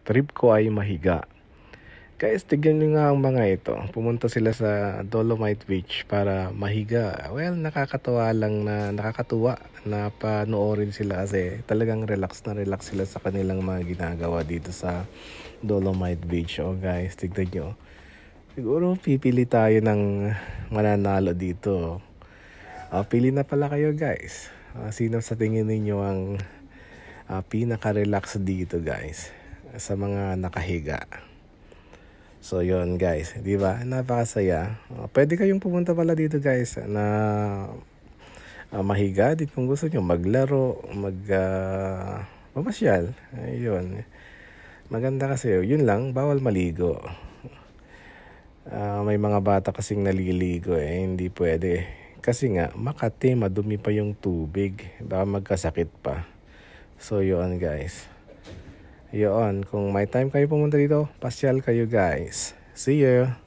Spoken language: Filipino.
trip ko ay mahiga. Guys, tignan nyo nga ang mga ito. Pumunta sila sa Dolomite Beach para mahiga. Well, nakakatuwa na panoorin sila kasi talagang relax sila sa kanilang mga ginagawa dito sa Dolomite Beach. Oh guys, tignan nyo. Siguro pipili tayo ng mananalo dito. Pili na pala kayo guys. Sino sa tingin ninyo ang pinaka-relax dito guys sa mga nakahiga? So yon guys, di ba? Napakasaya. Pwede kayong pumunta pala dito guys na mahiga din kung gusto nyo maglaro, mamasyal. Ayun. Maganda kasi yun lang, bawal maligo. May mga bata kasing naliligo hindi pwede. Kasi nga Makati, madumi pa yung tubig. Baka magkasakit pa. So yun guys. Yun, kung may time kayo pumunta dito, pasyal kayo guys. See you!